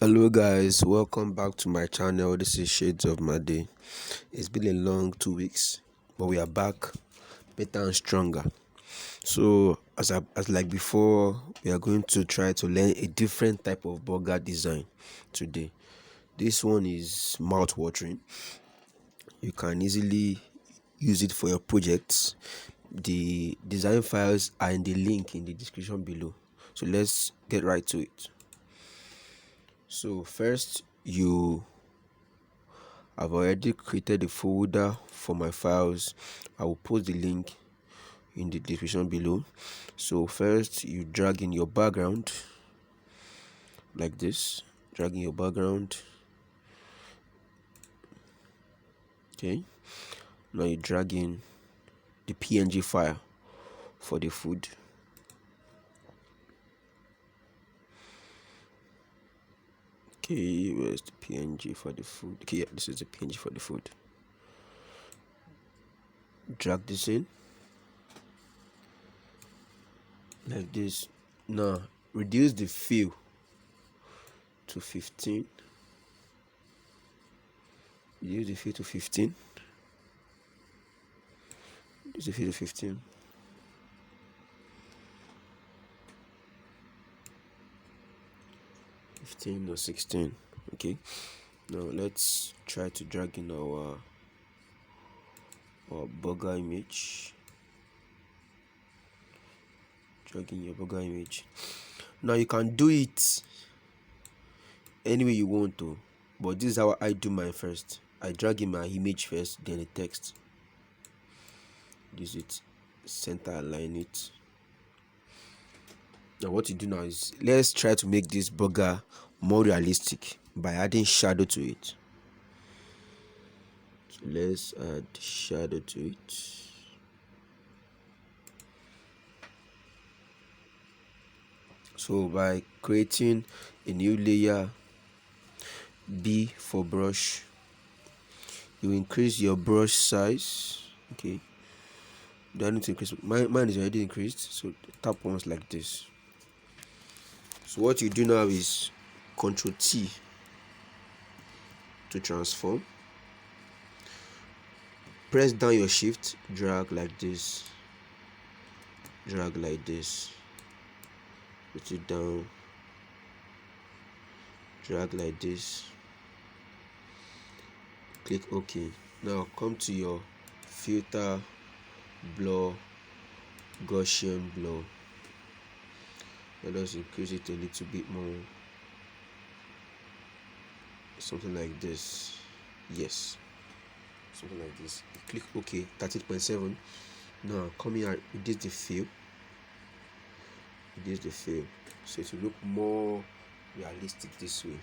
Hello guys, welcome back to my channel. This is Shades of My Day. It's been a long 2 weeks, but we are back better and stronger. So as like before, we are going to try to learn a different type of burger design today. This one is mouth watering. You can easily use it for your projects. The design files are in the link in the description below. So let's get right to it. So first, I've already created a folder for my files. I will post the link in the description below. So first, you drag in your background like this. Drag in your background. Okay. Now you drag in the PNG file for the food. Okay, where's the PNG for the food? Okay, yeah, this is the PNG for the food. Drag this in like this. Now reduce the fill to 15. Reduce the fill to 15. Reduce the fill to 15. Or 16. Okay, now let's try to drag in our burger image. Drag in your burger image. Now you can do it any way you want to, but this is how I do mine first. I drag in my image first, then the text. Use it, center align it. Now what you do now is let's try to make this burger more realistic by adding shadow to it. So let's add shadow to it. So by creating a new layer, B for brush, you increase your brush size. Okay, do I need to increase? Mine is already increased, so tap once like this. So what you do now is Ctrl T to transform. Press down your shift, drag like this, drag like this, put it down, drag like this, click OK. Now come to your filter, blur, Gaussian blur. Let us increase it a little bit more, something like this. Yes, something like this. Click OK. 13.7. Now come here, reduce the fill. Reduce the fill so it will look more realistic this way.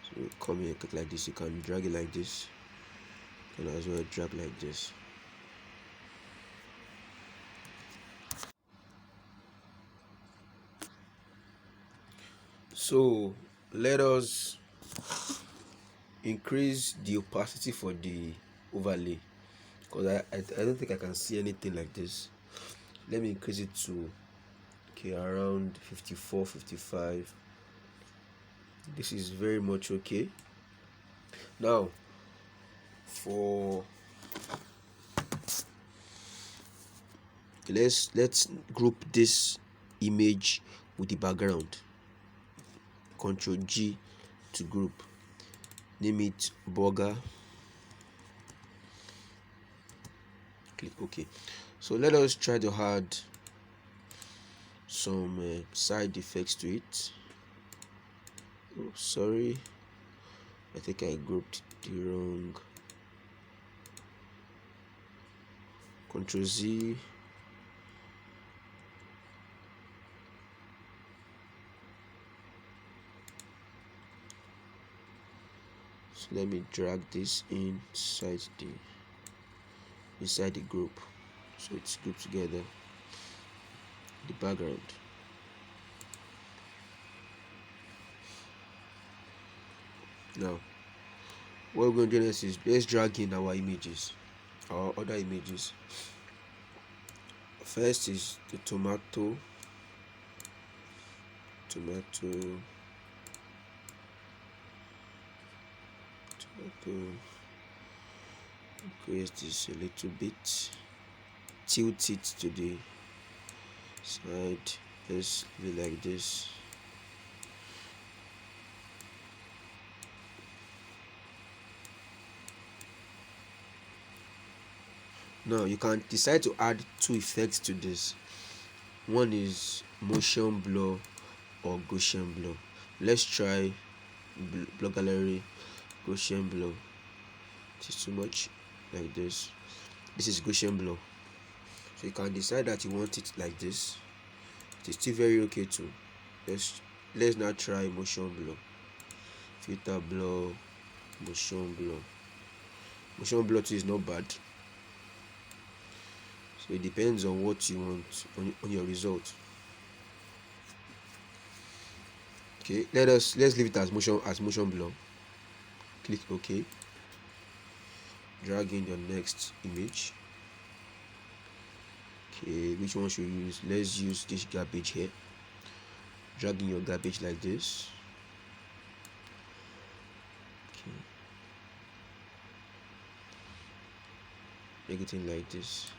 So come here, click like this. You can drag it like this. You can as well drag like this. So let us increase the opacity for the overlay, because I don't think I can see anything like this. Let me increase it to around 54, 55. This is very much okay. Now let's group this image with the background. Ctrl G to group. Name it burger. Click OK. So let us try to add some side effects to it. Oh, sorry, I think I grouped the wrong. Ctrl Z. So let me drag this inside the group, so it's grouped together. The background. Now what we're going to do next is let's drag in our images, our other images. First is the tomato, to increase this a little bit, tilt it to the side. Let's be like this. Now you can decide to add two effects to this. One is motion blur or Gaussian blur. Let's try blur gallery Gaussian blur. It is too much like this. This is Gaussian blur. So you can decide that you want it like this. It is still very okay too. Let's now try motion blur. Filter blur, motion blur. Motion blur too is not bad. So it depends on what you want on your result. Okay, let's leave it as motion blur. Click OK. Drag in your next image. Okay, which one should we use? Let's use this garbage here. Drag in your garbage like this. Okay. Make it in like this.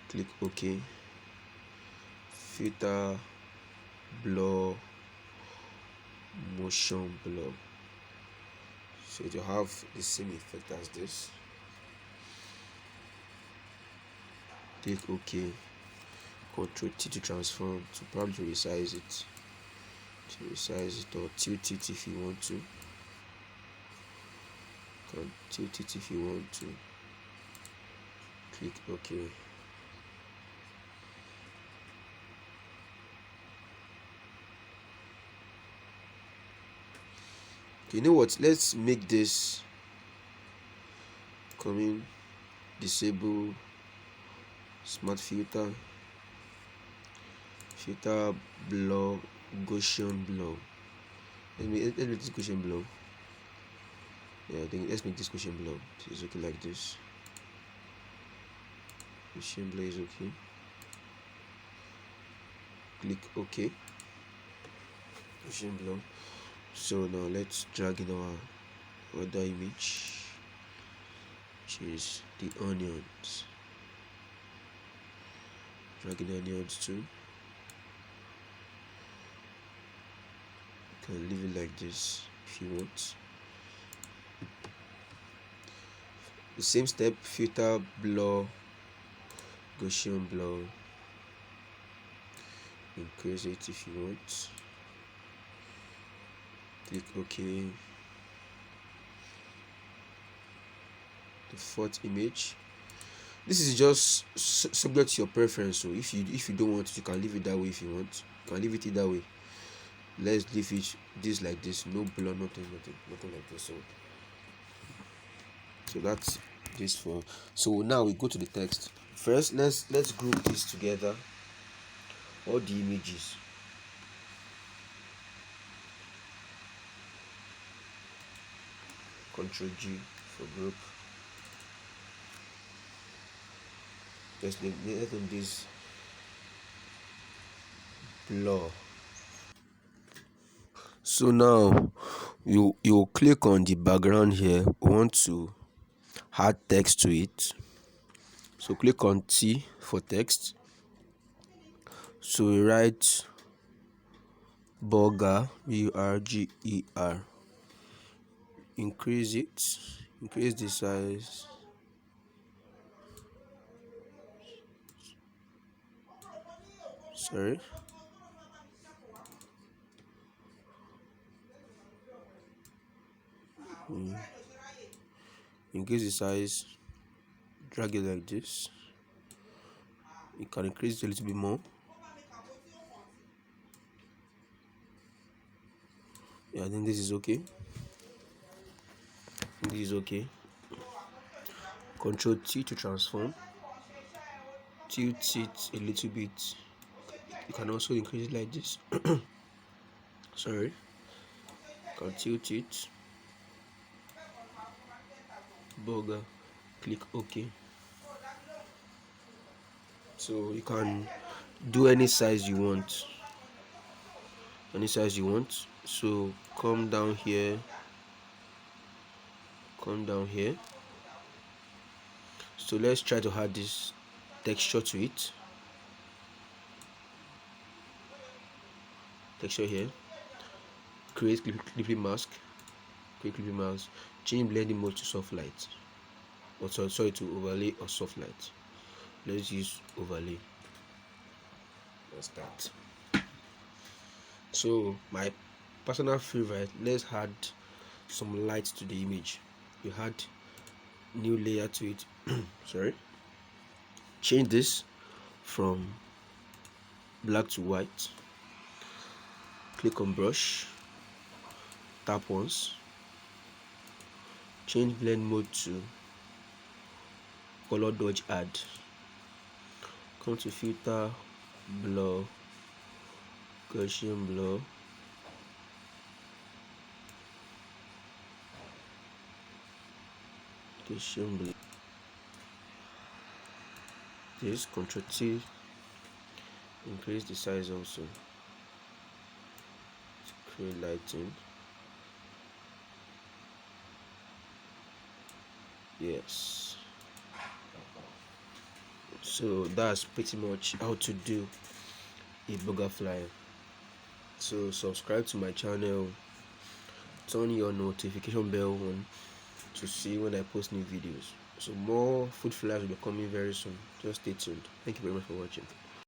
Click OK. Filter blur, motion blur. So it will have the same effect as this. Click OK. Ctrl T to transform, to probably resize it. To resize it or tilt it if you want to. Can tilt it if you want to. Click OK. You know what? Let's make this coming. Disable smart filter. Filter blur, Gaussian blur. Let's make this Gaussian blur. Yeah, I think let's make this Gaussian blur. It's okay like this. Gaussian blur is okay. Click OK. Gaussian blur. So now let's drag in our other image, which is the onions. Drag in onions too. You can leave it like this if you want. The same step, filter blur, Gaussian blur. Increase it if you want. Click OK. The fourth image. This is just subject to your preference. So if you don't want it, you can leave it that way. If you want, you can leave it that way. Let's leave it this like this. No blur, nothing like this. So that's this for. So now we go to the text. First, let's group this together. All the images. Ctrl G for group. Let's name this blur. So now you click on the background here. We want to add text to it. So click on T for text. So we write burger, burger. Increase it. Increase the size. Sorry. Increase the size. Drag it like this. You can increase it a little bit more. Yeah, I think this is okay. This is okay. Control T to transform. Tilt it a little bit. You can also increase it like this. Sorry. You can tilt it. Burger. Click OK. So you can do any size you want. So come down here. come down here. So let's try to add this texture to it. Texture here. Create clipping mask. Create clipping mask. Change blending mode to soft light. Or sorry, to overlay or soft light. Let's use overlay. Let's start. So my personal favorite, let's add some light to the image. You add new layer to it. Sorry. Change this from black to white. Click on brush, tap once, change blend mode to color dodge add, come to filter, blur, Gaussian blur, this Ctrl T, increase the size also, create lighting. Yes, so that's pretty much how to do a burger flyer. So subscribe to my channel, turn your notification bell on to see when I post new videos. So more food flyers will be coming very soon. Just stay tuned. Thank you very much for watching.